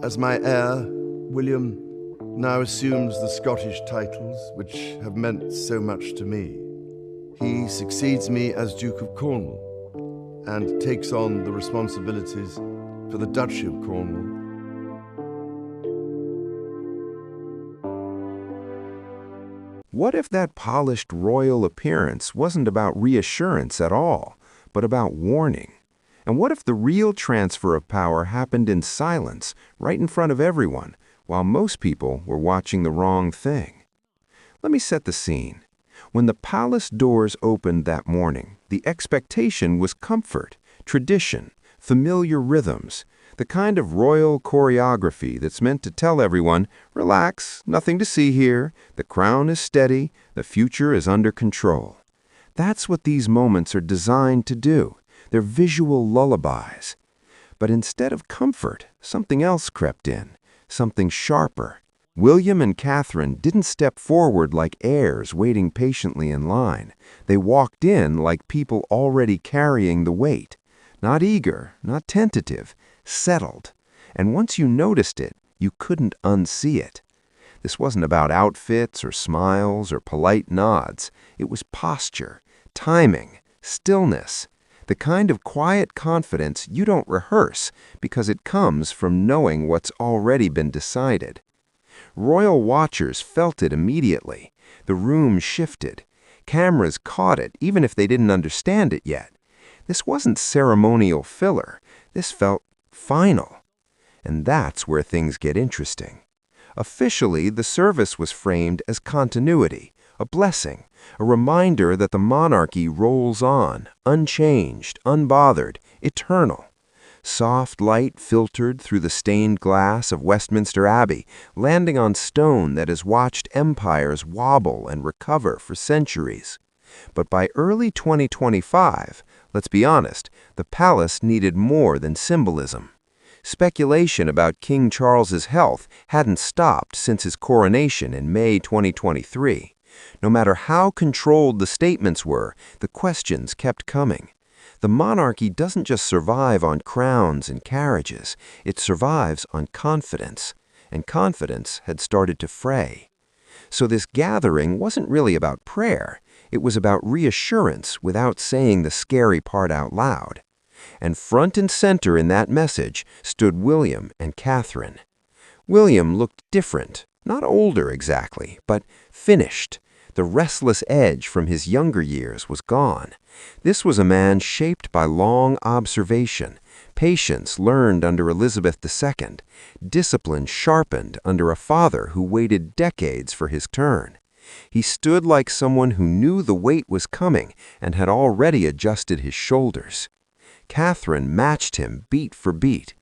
As my heir, William now assumes the Scottish titles which have meant so much to me. He succeeds me as Duke of Cornwall and takes on the responsibilities for the Duchy of Cornwall. What if that polished royal appearance wasn't about reassurance at all, but about warning? And what if the real transfer of power happened in silence, right in front of everyone, while most people were watching the wrong thing? Let me set the scene. When the palace doors opened that morning, the expectation was comfort, tradition, familiar rhythms, the kind of royal choreography that's meant to tell everyone, relax, nothing to see here, the crown is steady, the future is under control. That's what these moments are designed to do. They're visual lullabies. But instead of comfort, something else crept in, something sharper. William and Catherine didn't step forward like heirs waiting patiently in line. They walked in like people already carrying the weight. Not eager, not tentative, settled. And once you noticed it, you couldn't unsee it. This wasn't about outfits or smiles or polite nods. It was posture, timing, stillness, the kind of quiet confidence you don't rehearse because it comes from knowing what's already been decided. Royal watchers felt it immediately. The room shifted. Cameras caught it even if they didn't understand it yet. This wasn't ceremonial filler. This felt final. And that's where things get interesting. Officially, the service was framed as continuity, a blessing, a reminder that the monarchy rolls on, unchanged, unbothered, eternal. Soft light filtered through the stained glass of Westminster Abbey, landing on stone that has watched empires wobble and recover for centuries. But by early 2025, let's be honest, the palace needed more than symbolism. Speculation about King Charles's health hadn't stopped since his coronation in May 2023. No matter how controlled the statements were, the questions kept coming. The monarchy doesn't just survive on crowns and carriages, it survives on confidence, and confidence had started to fray. So this gathering wasn't really about prayer, it was about reassurance without saying the scary part out loud. And front and center in that message stood William and Catherine. William looked different, not older exactly, but finished. The restless edge from his younger years was gone. This was a man shaped by long observation, patience learned under Elizabeth II, discipline sharpened under a father who waited decades for his turn. He stood like someone who knew the weight was coming and had already adjusted his shoulders. Catherine matched him beat for beat.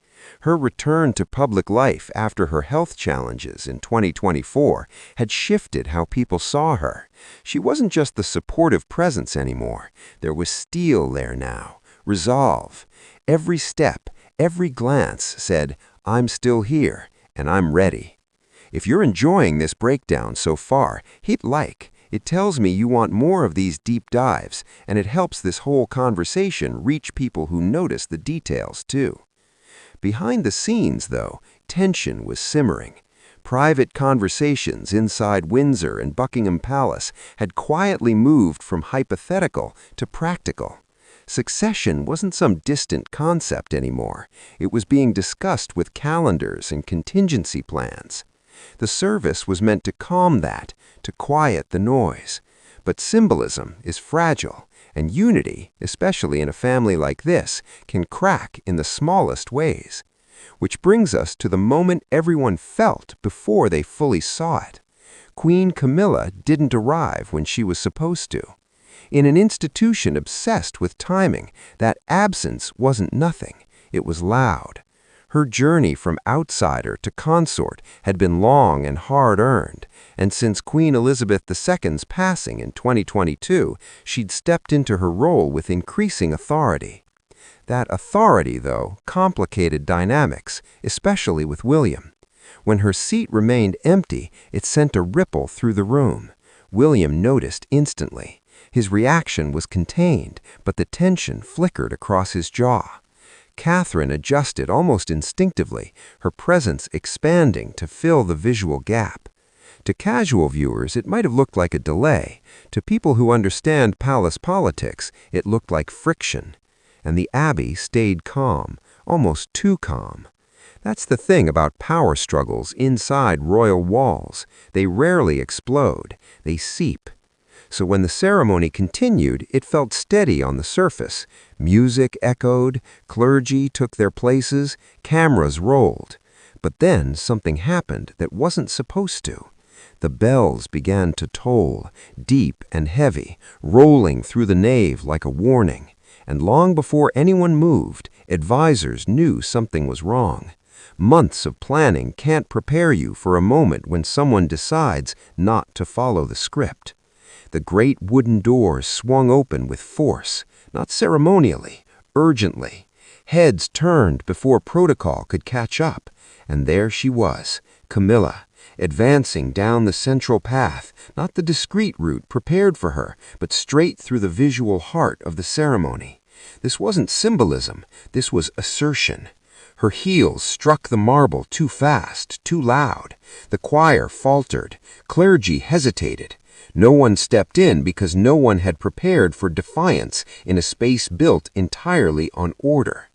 Her return to public life after her health challenges in 2024 had shifted how people saw her. She wasn't just the supportive presence anymore. There was steel there now, resolve. Every step, every glance said, "I'm still here, and I'm ready." If you're enjoying this breakdown so far, hit like. It tells me you want more of these deep dives, and it helps this whole conversation reach people who notice the details too. Behind the scenes, though, tension was simmering. Private conversations inside Windsor and Buckingham Palace had quietly moved from hypothetical to practical. Succession wasn't some distant concept anymore. It was being discussed with calendars and contingency plans. The service was meant to calm that, to quiet the noise. But symbolism is fragile, and unity, especially in a family like this, can crack in the smallest ways. Which brings us to the moment everyone felt before they fully saw it. Queen Camilla didn't arrive when she was supposed to. In an institution obsessed with timing, that absence wasn't nothing. It was loud. Her journey from outsider to consort had been long and hard-earned, and since Queen Elizabeth II's passing in 2022, she'd stepped into her role with increasing authority. That authority, though, complicated dynamics, especially with William. When her seat remained empty, it sent a ripple through the room. William noticed instantly. His reaction was contained, but the tension flickered across his jaw. Catherine adjusted almost instinctively, her presence expanding to fill the visual gap. To casual viewers, it might have looked like a delay. To people who understand palace politics, it looked like friction. And the Abbey stayed calm, almost too calm. That's the thing about power struggles inside royal walls. They rarely explode, they seep. So when the ceremony continued, it felt steady on the surface. Music echoed, clergy took their places, cameras rolled. But then something happened that wasn't supposed to. The bells began to toll, deep and heavy, rolling through the nave like a warning. And long before anyone moved, advisors knew something was wrong. Months of planning can't prepare you for a moment when someone decides not to follow the script. The great wooden doors swung open with force, not ceremonially, urgently. Heads turned before protocol could catch up, and there she was, Camilla, advancing down the central path, not the discreet route prepared for her, but straight through the visual heart of the ceremony. This wasn't symbolism, this was assertion. Her heels struck the marble too fast, too loud. The choir faltered, clergy hesitated. No one stepped in because no one had prepared for defiance in a space built entirely on order.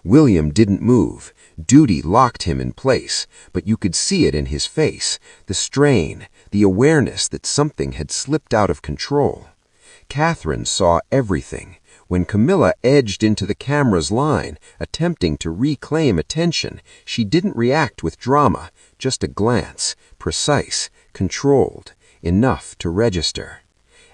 William didn't move. Duty locked him in place, but you could see it in his face, the strain, the awareness that something had slipped out of control. Catherine saw everything. When Camilla edged into the camera's line, attempting to reclaim attention, she didn't react with drama, just a glance, precise, controlled, enough to register.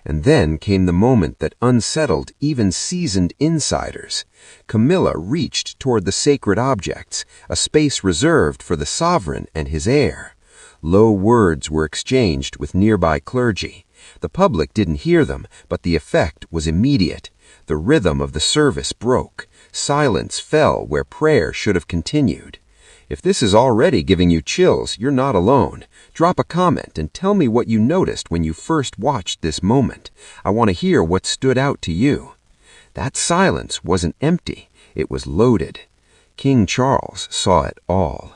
And then came the moment that unsettled even seasoned insiders. Camilla reached toward the sacred objects, a space reserved for the sovereign and his heir. Low words were exchanged with nearby clergy. The public didn't hear them, but the effect was immediate. The rhythm of the service broke. Silence fell where prayer should have continued. If this is already giving you chills, you're not alone. Drop a comment and tell me what you noticed when you first watched this moment. I want to hear what stood out to you. That silence wasn't empty. It was loaded. King Charles saw it all.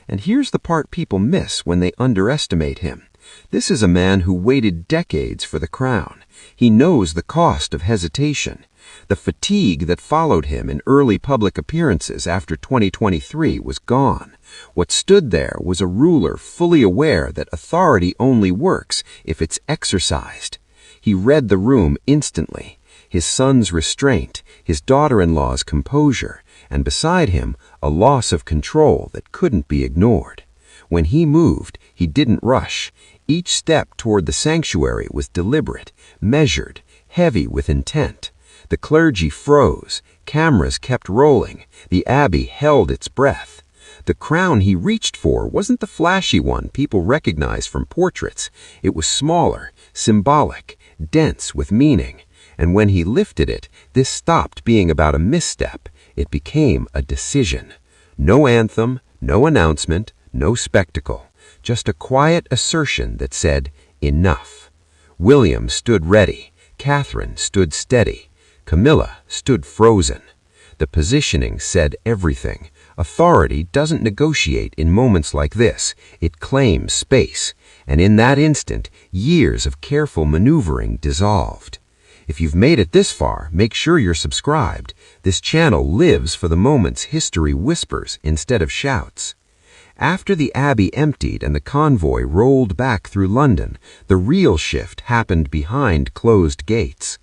And here's the part people miss when they underestimate him. This is a man who waited decades for the crown. He knows the cost of hesitation. The fatigue that followed him in early public appearances after 2023 was gone. What stood there was a ruler fully aware that authority only works if it's exercised. He read the room instantly. His son's restraint, his daughter-in-law's composure, and beside him, a loss of control that couldn't be ignored. When he moved, he didn't rush. Each step toward the sanctuary was deliberate, measured, heavy with intent. The clergy froze, cameras kept rolling, the abbey held its breath. The crown he reached for wasn't the flashy one people recognize from portraits. It was smaller, symbolic, dense with meaning. And when he lifted it, this stopped being about a misstep. It became a decision. No anthem, no announcement, no spectacle. Just a quiet assertion that said, enough. William stood ready. Catherine stood steady. Camilla stood frozen. The positioning said everything. Authority doesn't negotiate in moments like this. It claims space. And in that instant, years of careful maneuvering dissolved. If you've made it this far, make sure you're subscribed. This channel lives for the moments history whispers instead of shouts. After the Abbey emptied and the convoy rolled back through London, the real shift happened behind closed gates.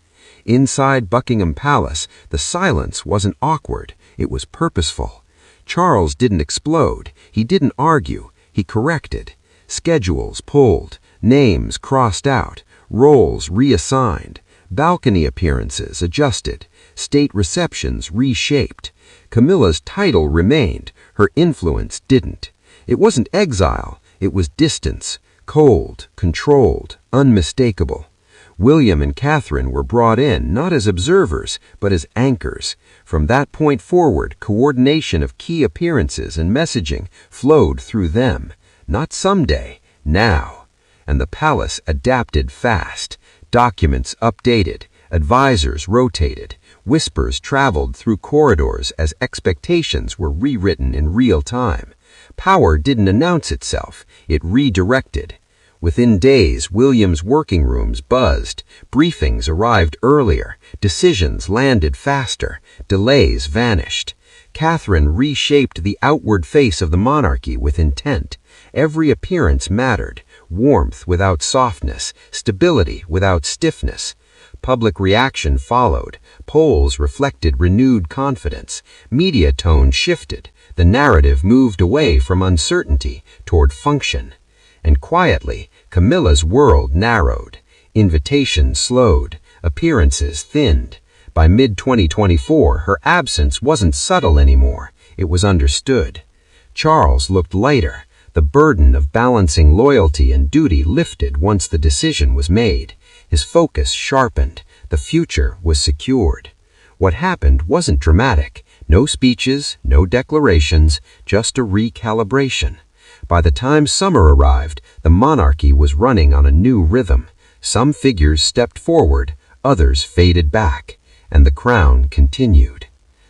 Inside Buckingham Palace, the silence wasn't awkward, it was purposeful. Charles didn't explode, he didn't argue, he corrected. Schedules pulled, names crossed out, roles reassigned, balcony appearances adjusted, state receptions reshaped. Camilla's title remained, her influence didn't. It wasn't exile, it was distance, cold, controlled, unmistakable. William and Catherine were brought in not as observers, but as anchors. From that point forward, coordination of key appearances and messaging flowed through them. Not someday, now. And the palace adapted fast. Documents updated, Advisors rotated. Whispers traveled through corridors as expectations were rewritten in real time. Power didn't announce itself, it redirected. Within days, William's working rooms buzzed. Briefings arrived earlier. Decisions landed faster. Delays vanished. Catherine reshaped the outward face of the monarchy with intent. Every appearance mattered. Warmth without softness, stability without stiffness. Public reaction followed. Polls reflected renewed confidence. Media tone shifted. The narrative moved away from uncertainty toward function. And quietly, Camilla's world narrowed. Invitations slowed. Appearances thinned. By mid-2024, her absence wasn't subtle anymore. It was understood. Charles looked lighter. The burden of balancing loyalty and duty lifted once the decision was made. His focus sharpened. The future was secured. What happened wasn't dramatic. No speeches, no declarations, just a recalibration. By the time summer arrived, the monarchy was running on a new rhythm. Some figures stepped forward, others faded back, and the crown continued.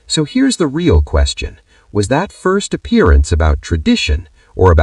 So here's the real question. Was that first appearance about tradition or about